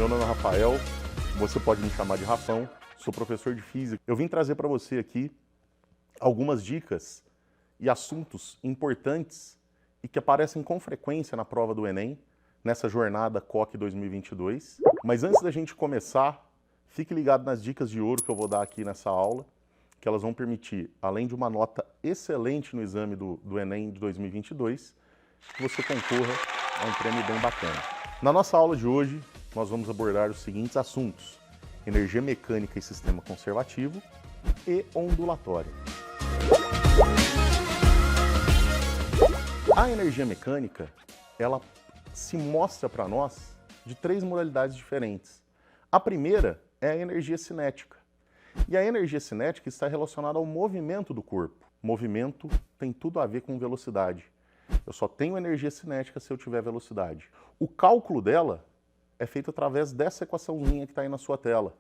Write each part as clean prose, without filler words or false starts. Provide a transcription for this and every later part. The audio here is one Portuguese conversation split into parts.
meu nome é Rafael, você pode me chamar de Rafão, sou professor de Física. Eu vim trazer para você aqui algumas dicas e assuntos importantes e que aparecem com frequência na prova do Enem, nessa jornada COC 2022. Mas antes da gente começar, fique ligado nas dicas de ouro que eu vou dar aqui nessa aula, que elas vão permitir, além de uma nota excelente no exame do Enem de 2022, que você concorra a um prêmio bem bacana. Na nossa aula de hoje, nós vamos abordar os seguintes assuntos: energia mecânica e sistema conservativo e ondulatória. A energia mecânica, ela se mostra para nós de três modalidades diferentes. A primeira é a energia cinética. E a energia cinética está relacionada ao movimento do corpo. Movimento tem tudo a ver com velocidade. Eu só tenho energia cinética se eu tiver velocidade. O cálculo dela é feito através dessa equaçãozinha que está aí na sua tela.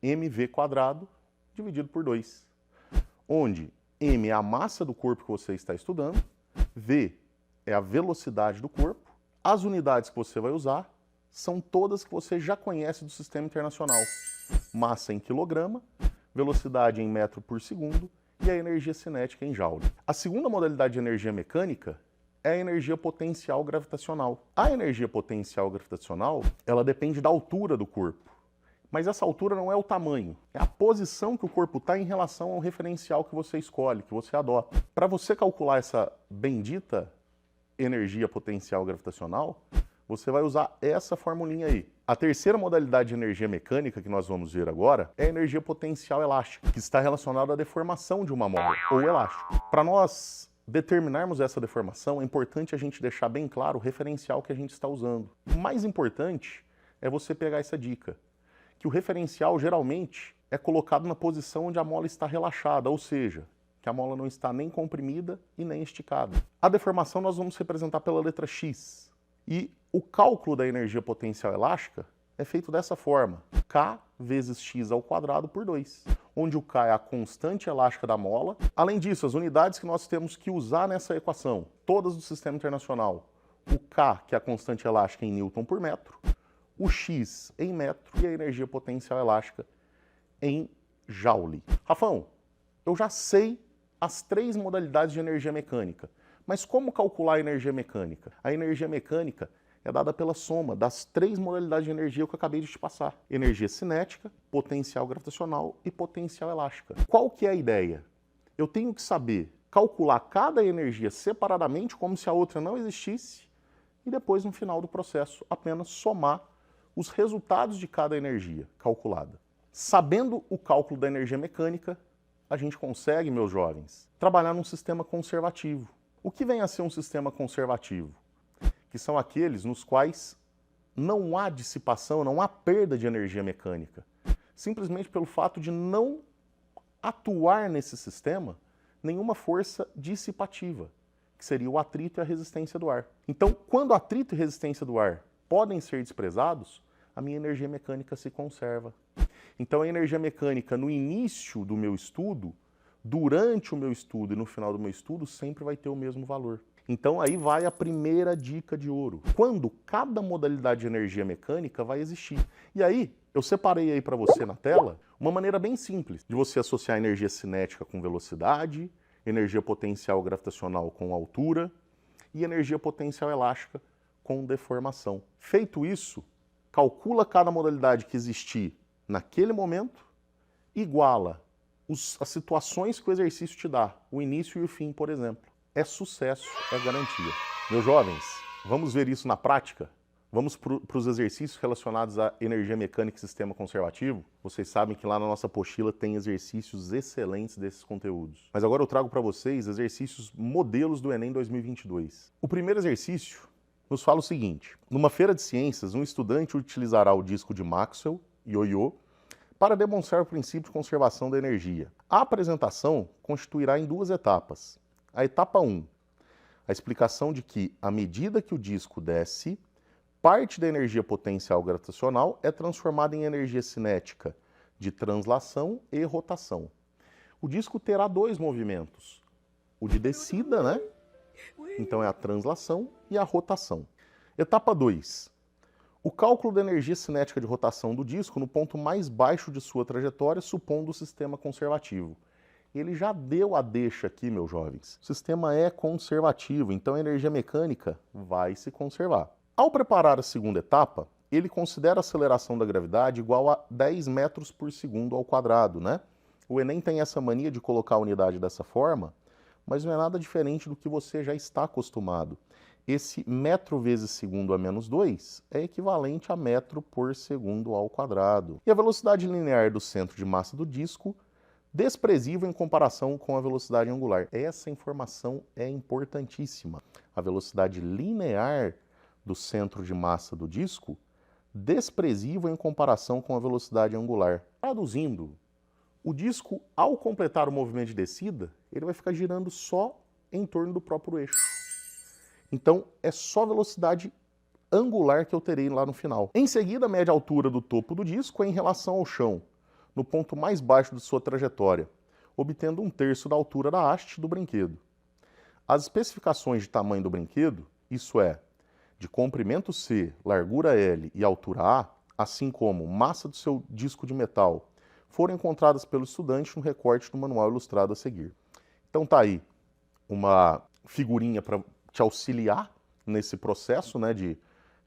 mv² dividido por 2. Onde m é a massa do corpo que você está estudando, v é a velocidade do corpo, as unidades que você vai usar são todas que você já conhece do Sistema Internacional. Massa em quilograma, velocidade em metro por segundo e a energia cinética em joule. A segunda modalidade de energia mecânica é a energia potencial gravitacional. A energia potencial gravitacional, ela depende da altura do corpo. Mas essa altura não é o tamanho, é a posição que o corpo está em relação ao referencial que você escolhe, que você adota. Para você calcular essa bendita energia potencial gravitacional, você vai usar essa formulinha aí. A terceira modalidade de energia mecânica que nós vamos ver agora é a energia potencial elástica, que está relacionada à deformação de uma mola ou elástico. Para nós determinarmos essa deformação, é importante a gente deixar bem claro o referencial que a gente está usando. O mais importante é você pegar essa dica, que o referencial geralmente é colocado na posição onde a mola está relaxada, ou seja, que a mola não está nem comprimida e nem esticada. A deformação nós vamos representar pela letra X. E o cálculo da energia potencial elástica é feito dessa forma: K vezes x² por 2, onde o K é a constante elástica da mola. Além disso, as unidades que nós temos que usar nessa equação, todas do Sistema Internacional: o K, que é a constante elástica em Newton por metro, o X em metro e a energia potencial elástica em joule. Rafão, eu já sei as três modalidades de energia mecânica, mas como calcular a energia mecânica? A energia mecânica é dada pela soma das três modalidades de energia que eu acabei de te passar: energia cinética, potencial gravitacional e potencial elástica. Qual que é a ideia? Eu tenho que saber calcular cada energia separadamente, como se a outra não existisse, e depois, no final do processo, apenas somar os resultados de cada energia calculada. Sabendo o cálculo da energia mecânica, a gente consegue, meus jovens, trabalhar num sistema conservativo. O que vem a ser um sistema conservativo? Que são aqueles nos quais não há dissipação, não há perda de energia mecânica. Simplesmente pelo fato de não atuar nesse sistema nenhuma força dissipativa, que seria o atrito e a resistência do ar. Então, quando o atrito e resistência do ar podem ser desprezados, a minha energia mecânica se conserva. Então, a energia mecânica no início do meu estudo, durante o meu estudo e no final do meu estudo, sempre vai ter o mesmo valor. Então aí vai a primeira dica de ouro: quando cada modalidade de energia mecânica vai existir. E aí, eu separei aí para você na tela uma maneira bem simples de você associar energia cinética com velocidade, energia potencial gravitacional com altura e energia potencial elástica com deformação. Feito isso, calcula cada modalidade que existir naquele momento, iguala as situações que o exercício te dá, o início e o fim, por exemplo. É sucesso, é garantia. Meus jovens, vamos ver isso na prática? Vamos para os exercícios relacionados à energia mecânica e sistema conservativo? Vocês sabem que lá na nossa apostila tem exercícios excelentes desses conteúdos. Mas agora eu trago para vocês exercícios modelos do Enem 2022. O primeiro exercício nos fala o seguinte: numa feira de ciências, um estudante utilizará o disco de Maxwell, ioiô, para demonstrar o princípio de conservação da energia. A apresentação constituirá em duas etapas. A etapa 1, a explicação de que, à medida que o disco desce, parte da energia potencial gravitacional é transformada em energia cinética de translação e rotação. O disco terá dois movimentos: o de descida, né? Então é a translação e a rotação. Etapa 2. O cálculo da energia cinética de rotação do disco no ponto mais baixo de sua trajetória, supondo o sistema conservativo. Ele já deu a deixa aqui, meus jovens. O sistema é conservativo, então a energia mecânica vai se conservar. Ao preparar a segunda etapa, ele considera a aceleração da gravidade igual a 10 metros por segundo ao quadrado, né? O Enem tem essa mania de colocar a unidade dessa forma, mas não é nada diferente do que você já está acostumado. Esse metro vezes segundo a menos 2 é equivalente a metro por segundo ao quadrado. E a velocidade linear do centro de massa do disco, desprezível em comparação com a velocidade angular. Essa informação é importantíssima. A velocidade linear do centro de massa do disco, desprezível em comparação com a velocidade angular. Traduzindo, o disco, ao completar o movimento de descida, ele vai ficar girando só em torno do próprio eixo. Então, é só velocidade angular que eu terei lá no final. Em seguida, a média altura do topo do disco é em relação ao chão, no ponto mais baixo de sua trajetória, obtendo 1/3 da altura da haste do brinquedo. As especificações de tamanho do brinquedo, isso é, de comprimento C, largura L e altura A, assim como massa do seu disco de metal, foram encontradas pelo estudante no recorte do manual ilustrado a seguir. Então tá aí uma figurinha para te auxiliar nesse processo, né, de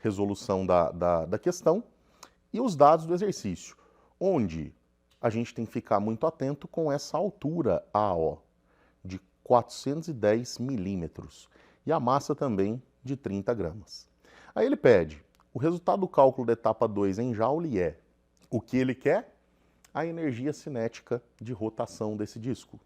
resolução da questão, e os dados do exercício, onde a gente tem que ficar muito atento com essa altura AO, de 410 milímetros, e a massa também de 30 gramas. Aí ele pede, o resultado do cálculo da etapa 2 em Joule é, o que ele quer? A energia cinética de rotação desse disco.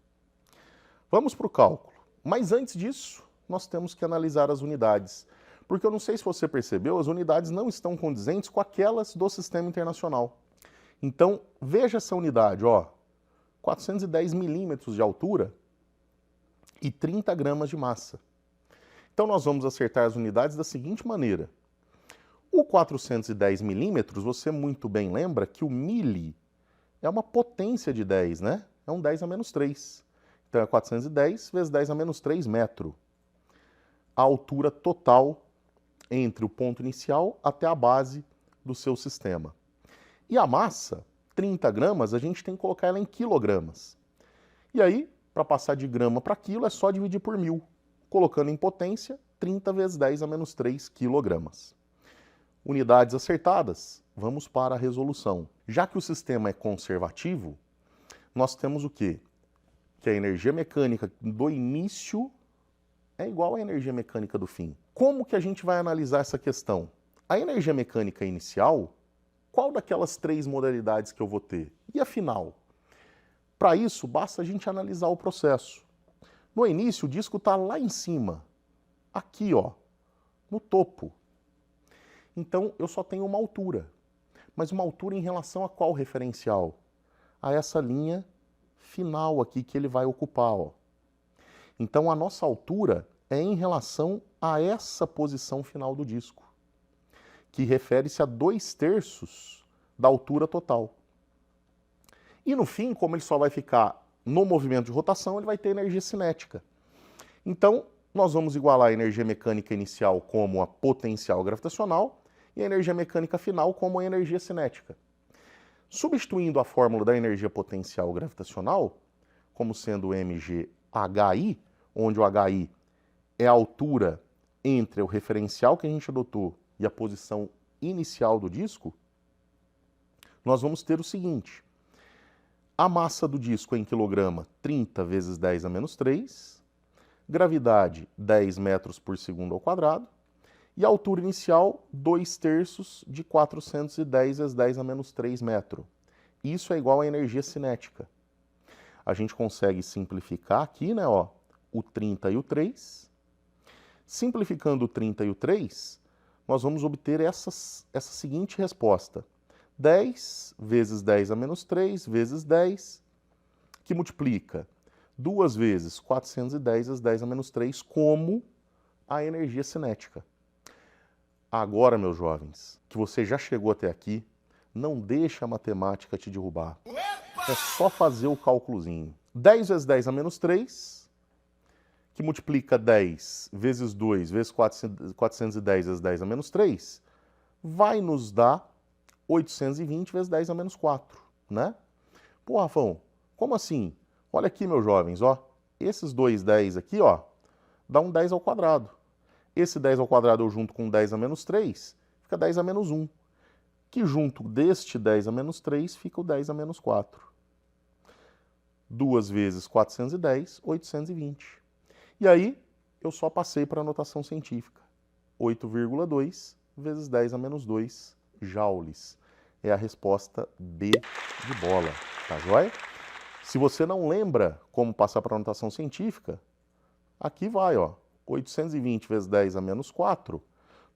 Vamos para o cálculo, mas antes disso, nós temos que analisar as unidades, porque eu não sei se você percebeu, as unidades não estão condizentes com aquelas do Sistema Internacional. Então, veja essa unidade, ó, 410 milímetros de altura e 30 gramas de massa. Então, nós vamos acertar as unidades da seguinte maneira. O 410 milímetros, você muito bem lembra que o mili é uma potência de 10, né? É um 10 a menos 3. Então, é 410 vezes 10 a menos 3 metro. A altura total entre o ponto inicial até a base do seu sistema. E a massa, 30 gramas, a gente tem que colocar ela em quilogramas. E aí, para passar de grama para quilo, é só dividir por 1000. Colocando em potência, 30 vezes 10 a menos 3 quilogramas. Unidades acertadas, vamos para a resolução. Já que o sistema é conservativo, nós temos o quê? Que a energia mecânica do início é igual à energia mecânica do fim. Como que a gente vai analisar essa questão? A energia mecânica inicial, qual daquelas 3 modalidades que eu vou ter? E a final? Para isso, basta a gente analisar o processo. No início, o disco está lá em cima, aqui, ó, no topo. Então, eu só tenho uma altura. Mas uma altura em relação a qual referencial? A essa linha final aqui que ele vai ocupar, ó. Então, a nossa altura é em relação a essa posição final do disco, que refere-se a 2/3 da altura total. E no fim, como ele só vai ficar no movimento de rotação, ele vai ter energia cinética. Então, nós vamos igualar a energia mecânica inicial como a potencial gravitacional e a energia mecânica final como a energia cinética. Substituindo a fórmula da energia potencial gravitacional, como sendo mgHI, onde o HI é a altura entre o referencial que a gente adotou e a posição inicial do disco, nós vamos ter o seguinte. A massa do disco em quilograma, 30 vezes 10 a menos 3, gravidade, 10 metros por segundo ao quadrado, e a altura inicial, 2/3 de 410 vezes 10 a menos 3 metro. Isso é igual à energia cinética. A gente consegue simplificar aqui, né, ó, o 30 e o 3. Simplificando o 30 e o 3, nós vamos obter essa seguinte resposta. 10 vezes 10 a menos 3 vezes 10, que multiplica 2 vezes 410 vezes 10 a menos 3 como a energia cinética. Agora, meus jovens, que você já chegou até aqui, não deixa a matemática te derrubar. É só fazer o cálculozinho. 10 vezes 10 a menos 3, que multiplica 10 vezes 2 vezes 410 vezes 10 a menos 3, vai nos dar 820 vezes 10 a menos 4, né? Pô, Rafão, como assim? Olha aqui, meus jovens, ó. Esses dois 10 aqui, ó, dá um 10 ao quadrado. Esse 10 ao quadrado eu junto com 10 a menos 3, fica 10 a menos 1. Que junto deste 10 a menos 3 fica o 10 a menos 4. 2 vezes 410, 820. E aí, eu só passei para a notação científica. 8,2 vezes 10 a menos 2 joules. É a resposta B de bola, tá joia? Se você não lembra como passar para a notação científica, aqui vai, ó. 820 vezes 10 a menos 4,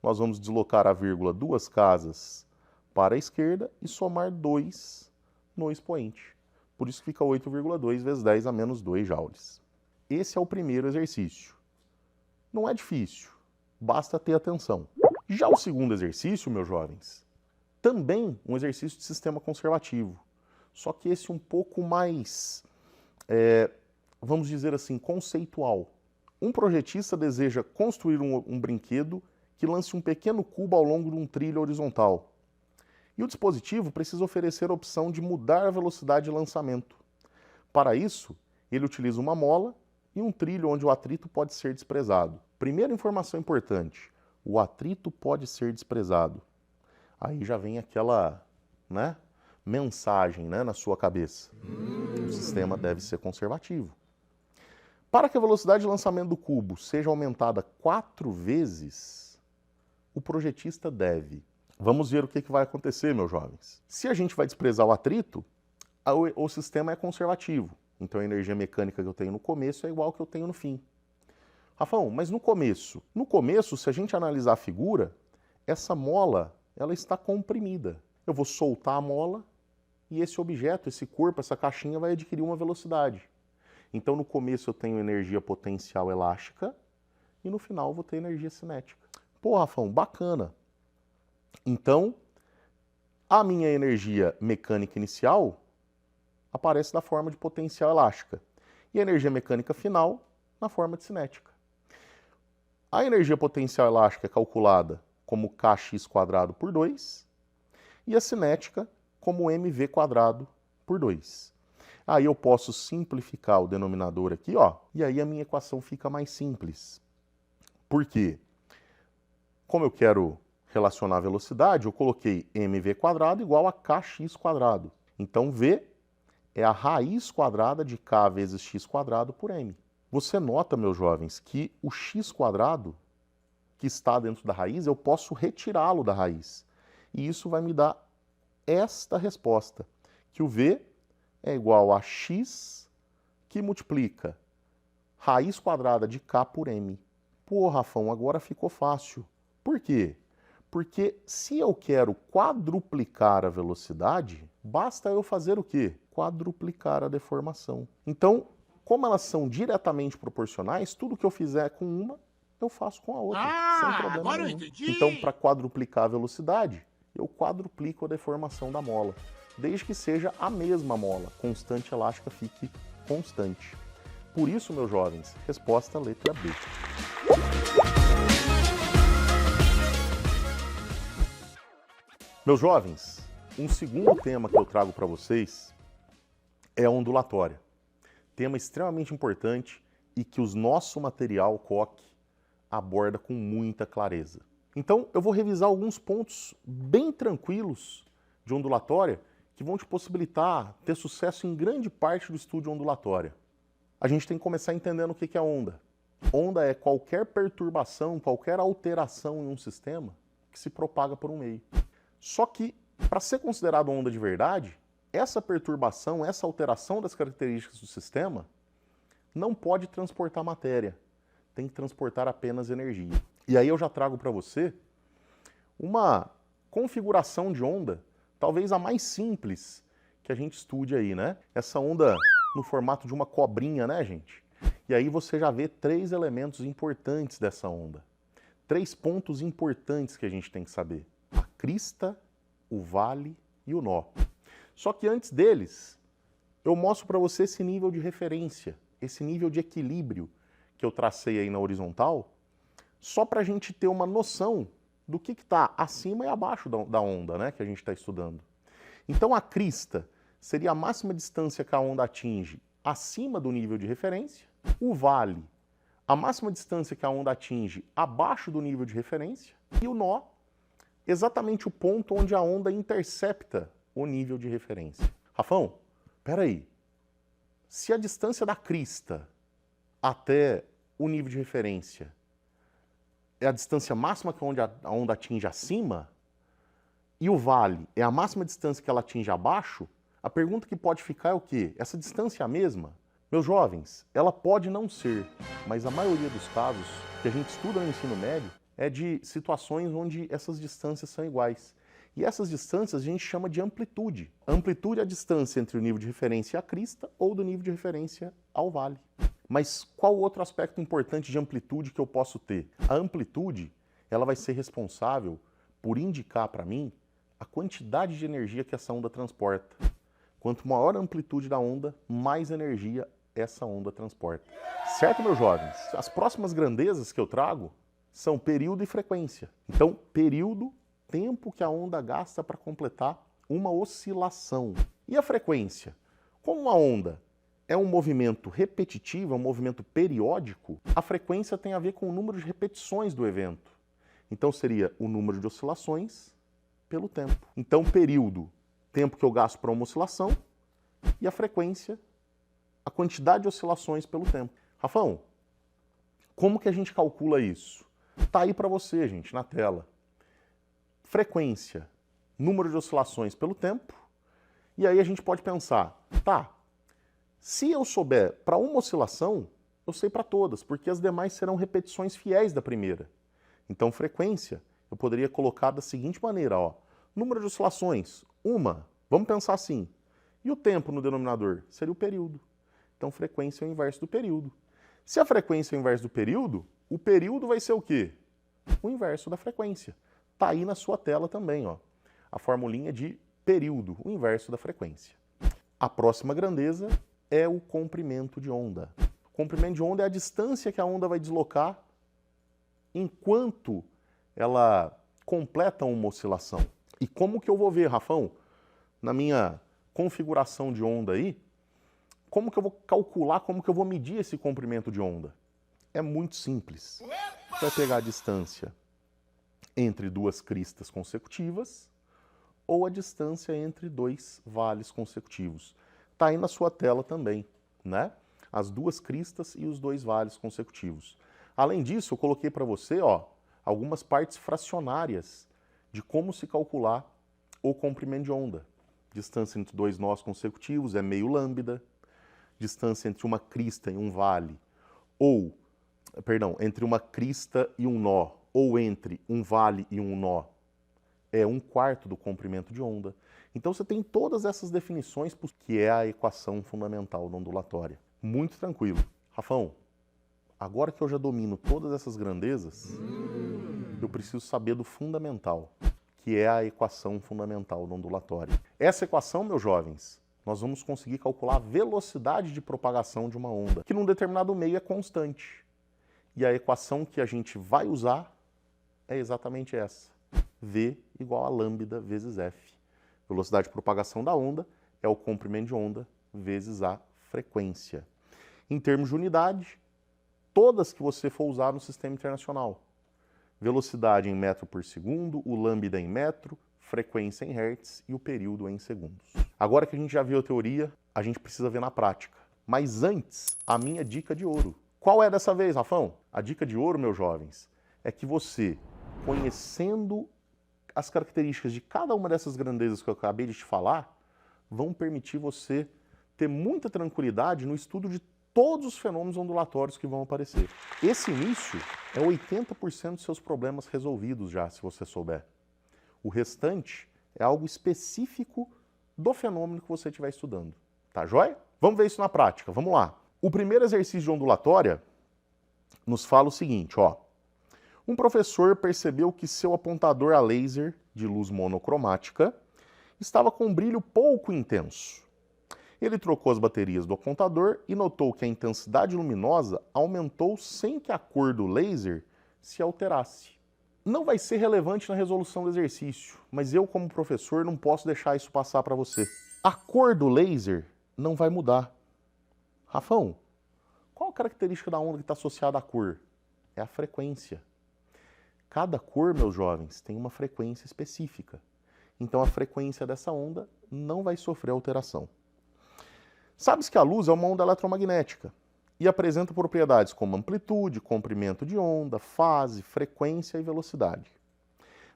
nós vamos deslocar a vírgula 2 casas para a esquerda e somar 2 no expoente. Por isso fica 8,2 vezes 10 a menos 2 joules. Esse é o primeiro exercício. Não é difícil, basta ter atenção. Já o segundo exercício, meus jovens, também um exercício de sistema conservativo, só que esse um pouco mais, vamos dizer assim, conceitual. Um projetista deseja construir um brinquedo que lance um pequeno cubo ao longo de um trilho horizontal. E o dispositivo precisa oferecer a opção de mudar a velocidade de lançamento. Para isso, ele utiliza uma mola e um trilho onde o atrito pode ser desprezado. Primeira informação importante, o atrito pode ser desprezado. Aí já vem aquela, né, mensagem, né, na sua cabeça. O sistema deve ser conservativo. Para que a velocidade de lançamento do cubo seja aumentada 4 vezes, o projetista deve. Vamos ver o que vai acontecer, meus jovens. Se a gente vai desprezar o atrito, o sistema é conservativo. Então a energia mecânica que eu tenho no começo é igual ao que eu tenho no fim. Rafão, mas no começo? No começo, se a gente analisar a figura, essa mola ela está comprimida. Eu vou soltar a mola e esse objeto, esse corpo, essa caixinha vai adquirir uma velocidade. Então no começo eu tenho energia potencial elástica e no final eu vou ter energia cinética. Pô, Rafão, bacana. Então, a minha energia mecânica inicial aparece na forma de potencial elástica e a energia mecânica final na forma de cinética. A energia potencial elástica é calculada como kx² por 2 e a cinética como mv² por 2. Aí eu posso simplificar o denominador aqui, ó, e aí a minha equação fica mais simples. Por quê? Como eu quero relacionar a velocidade, eu coloquei mv² igual a kx². Então v é a raiz quadrada de k vezes x² por m. Você nota, meus jovens, que o x² que está dentro da raiz, eu posso retirá-lo da raiz. E isso vai me dar esta resposta, que o v é igual a x que multiplica raiz quadrada de k por m. Pô, Rafão, agora ficou fácil. Por quê? Porque se eu quero quadruplicar a velocidade, basta eu fazer o quê? Quadruplicar a deformação. Então, como elas são diretamente proporcionais, tudo que eu fizer com uma, eu faço com a outra, sem problema agora eu nenhum. entendi. Então, para quadruplicar a velocidade, eu quadruplico a deformação da mola, desde que seja a mesma mola, constante elástica fique constante. Por isso, meus jovens, resposta letra B. Meus jovens, um segundo tema que eu trago para vocês é a ondulatória. Tema extremamente importante e que o nosso material COC aborda com muita clareza. Então, eu vou revisar alguns pontos bem tranquilos de ondulatória que vão te possibilitar ter sucesso em grande parte do estudo de ondulatória. A gente tem que começar entendendo o que é onda. Onda é qualquer perturbação, qualquer alteração em um sistema que se propaga por um meio. Só que, para ser considerado onda de verdade, essa perturbação, essa alteração das características do sistema não pode transportar matéria, tem que transportar apenas energia. E aí eu já trago para você uma configuração de onda, talvez a mais simples que a gente estude aí, né? Essa onda no formato de uma cobrinha, né, gente? E aí você já vê 3 elementos importantes dessa onda. 3 pontos importantes que a gente tem que saber. A crista, o vale e o nó. Só que antes deles, eu mostro para você esse nível de referência, esse nível de equilíbrio que eu tracei aí na horizontal, só para a gente ter uma noção do que está acima e abaixo da onda, né, que a gente está estudando. Então a crista seria a máxima distância que a onda atinge acima do nível de referência, o vale, a máxima distância que a onda atinge abaixo do nível de referência, e o nó, exatamente o ponto onde a onda intercepta o nível de referência. Rafão, peraí, se a distância da crista até o nível de referência é a distância máxima que a onda atinge acima, e o vale é a máxima distância que ela atinge abaixo, a pergunta que pode ficar é o quê? Essa distância é a mesma? Meus jovens, ela pode não ser, mas a maioria dos casos que a gente estuda no ensino médio é de situações onde essas distâncias são iguais. E essas distâncias a gente chama de amplitude. A amplitude é a distância entre o nível de referência e a crista ou do nível de referência ao vale. Mas qual outro aspecto importante de amplitude que eu posso ter? A amplitude, ela vai ser responsável por indicar para mim a quantidade de energia que essa onda transporta. Quanto maior a amplitude da onda, mais energia essa onda transporta. Certo, meus jovens? As próximas grandezas que eu trago são período e frequência. Então, período, tempo que a onda gasta para completar uma oscilação. E a frequência? Como a onda é um movimento repetitivo, é um movimento periódico, a frequência tem a ver com o número de repetições do evento. Então seria o número de oscilações pelo tempo. Então período, tempo que eu gasto para uma oscilação, e a frequência, a quantidade de oscilações pelo tempo. Rafão, como que a gente calcula isso? Tá aí para você, gente, na tela. Frequência, número de oscilações pelo tempo, e aí a gente pode pensar, tá, se eu souber para uma oscilação, eu sei para todas, porque as demais serão repetições fiéis da primeira. Então, frequência, eu poderia colocar da seguinte maneira, ó, número de oscilações, uma, vamos pensar assim, e o tempo no denominador? Seria o período. Então, frequência é o inverso do período. Se a frequência é o inverso do período, o período vai ser o quê? O inverso da frequência. Está aí na sua tela também, ó, a formulinha de período, o inverso da frequência. A próxima grandeza é o comprimento de onda. O comprimento de onda é a distância que a onda vai deslocar enquanto ela completa uma oscilação. E como que eu vou ver, Rafão, na minha configuração de onda aí, como que eu vou calcular, como que eu vou medir esse comprimento de onda? É muito simples. Você vai pegar a distância entre duas cristas consecutivas ou a distância entre dois vales consecutivos. Está aí na sua tela também, né? As duas cristas e os dois vales consecutivos. Além disso, eu coloquei para você, ó, algumas partes fracionárias de como se calcular o comprimento de onda. Distância entre dois nós consecutivos é meio lambda. Distância entre uma crista e um vale, entre uma crista e um nó, ou entre um vale e um nó, é 1/4 do comprimento de onda. Então você tem todas essas definições, que é a equação fundamental da ondulatória. Muito tranquilo. Rafão, agora que eu já domino todas essas grandezas, eu preciso saber do fundamental, que é a equação fundamental da ondulatória. Essa equação, meus jovens, nós vamos conseguir calcular a velocidade de propagação de uma onda, que num determinado meio é constante. E a equação que a gente vai usar é exatamente essa. V igual a lambda vezes F. Velocidade de propagação da onda é o comprimento de onda vezes a frequência. Em termos de unidade, todas que você for usar no sistema internacional. Velocidade em metro por segundo, o lambda em metro, frequência em hertz e o período em segundos. Agora que a gente já viu a teoria, a gente precisa ver na prática. Mas antes, a minha dica de ouro. Qual é dessa vez, Rafão? A dica de ouro, meus jovens, é que você, conhecendo as características de cada uma dessas grandezas que eu acabei de te falar, vão permitir você ter muita tranquilidade no estudo de todos os fenômenos ondulatórios que vão aparecer. Esse início é 80% dos seus problemas resolvidos já, se você souber. O restante é algo específico do fenômeno que você estiver estudando. Tá joia? Vamos ver isso na prática. Vamos lá. O primeiro exercício de ondulatória nos fala o seguinte, ó. Um professor percebeu que seu apontador a laser de luz monocromática estava com um brilho pouco intenso. Ele trocou as baterias do apontador e notou que a intensidade luminosa aumentou sem que a cor do laser se alterasse. não vai ser relevante na resolução do exercício, mas eu, como professor, não posso deixar isso passar para você. A cor do laser não vai mudar. Rafão, qual a característica da onda que está associada à cor? É a frequência. Cada cor, meus jovens, tem uma frequência específica. Então a frequência dessa onda não vai sofrer alteração. Sabes que a luz é uma onda eletromagnética e apresenta propriedades como amplitude, comprimento de onda, fase, frequência e velocidade.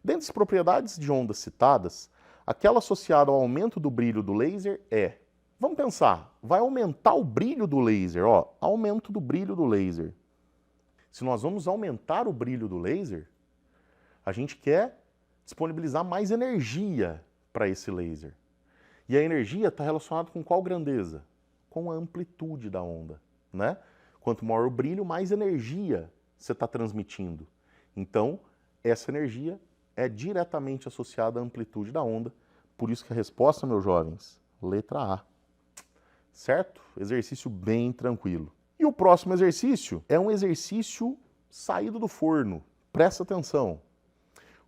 Dentre as propriedades de ondas citadas, aquela associada ao aumento do brilho do laser é... Vamos pensar, vai aumentar o brilho do laser, ó, aumento do brilho do laser. Se nós vamos aumentar o brilho do laser, a gente quer disponibilizar mais energia para esse laser. E a energia está relacionada com qual grandeza? Com a amplitude da onda, né? Quanto maior o brilho, mais energia você está transmitindo. Então, essa energia é diretamente associada à amplitude da onda. Por isso que a resposta, meus jovens, letra A. Certo? Exercício bem tranquilo. E o próximo exercício é um exercício saído do forno. Presta atenção.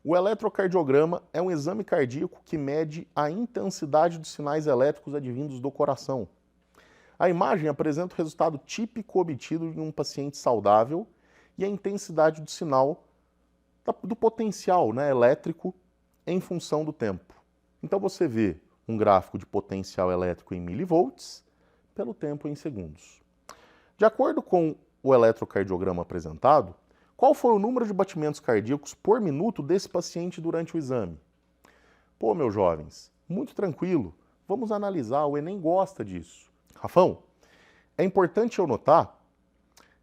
O eletrocardiograma é um exame cardíaco que mede a intensidade dos sinais elétricos advindos do coração. A imagem apresenta o resultado típico obtido em um paciente saudável e a intensidade do sinal do potencial, né, elétrico em função do tempo. Então você vê um gráfico de potencial elétrico em milivolts pelo tempo em segundos. De acordo com o eletrocardiograma apresentado, qual foi o número de batimentos cardíacos por minuto desse paciente durante o exame? Pô, meus jovens, muito tranquilo. Vamos analisar, o Enem gosta disso. Rafão, é importante eu notar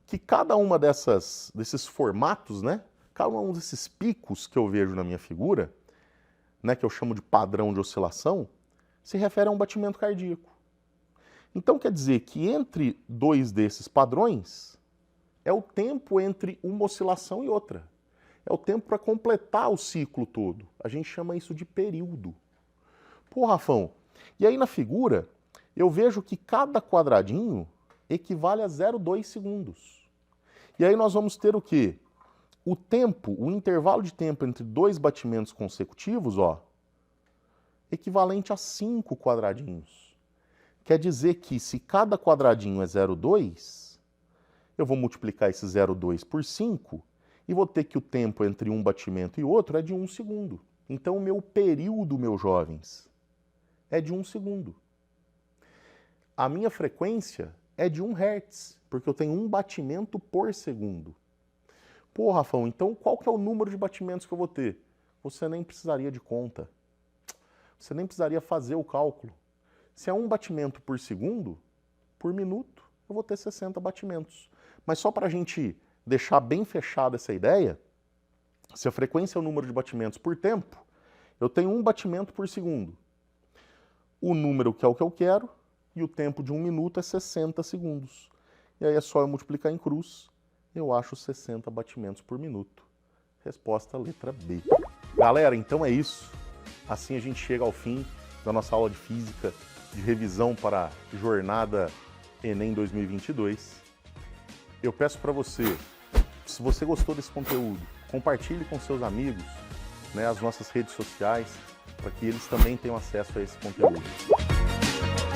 que cada uma desses formatos, né? Cada um desses picos que eu vejo na minha figura, né, que eu chamo de padrão de oscilação, se refere a um batimento cardíaco. Então quer dizer que entre dois desses padrões é o tempo entre uma oscilação e outra. É o tempo para completar o ciclo todo. A gente chama isso de período. Pô, Rafão, e aí na figura eu vejo que cada quadradinho equivale a 0,2 segundos. E aí nós vamos ter o quê? O tempo, o intervalo de tempo entre dois batimentos consecutivos, ó, equivalente a 5 quadradinhos. Quer dizer que se cada quadradinho é 0,2, eu vou multiplicar esse 0,2 por 5 e vou ter que o tempo entre um batimento e outro é de 1 segundo. Então o meu período, meus jovens, é de 1 segundo. A minha frequência é de 1 Hz, porque eu tenho um batimento por segundo. Pô, Rafão, então qual que é o número de batimentos que eu vou ter? Você nem precisaria de conta. Você nem precisaria fazer o cálculo. Se é um batimento por segundo, por minuto, eu vou ter 60 batimentos. Mas só para a gente deixar bem fechada essa ideia, se a frequência é o número de batimentos por tempo, eu tenho um batimento por segundo. O número que é o que eu quero, e o tempo de 1 minuto é 60 segundos. E aí é só eu multiplicar em cruz, eu acho 60 batimentos por minuto. Resposta letra B. Galera, então é isso. Assim a gente chega ao fim da nossa aula de física, de revisão para a jornada Enem 2022. Eu peço para você, se você gostou desse conteúdo, compartilhe com seus amigos, né, as nossas redes sociais, para que eles também tenham acesso a esse conteúdo.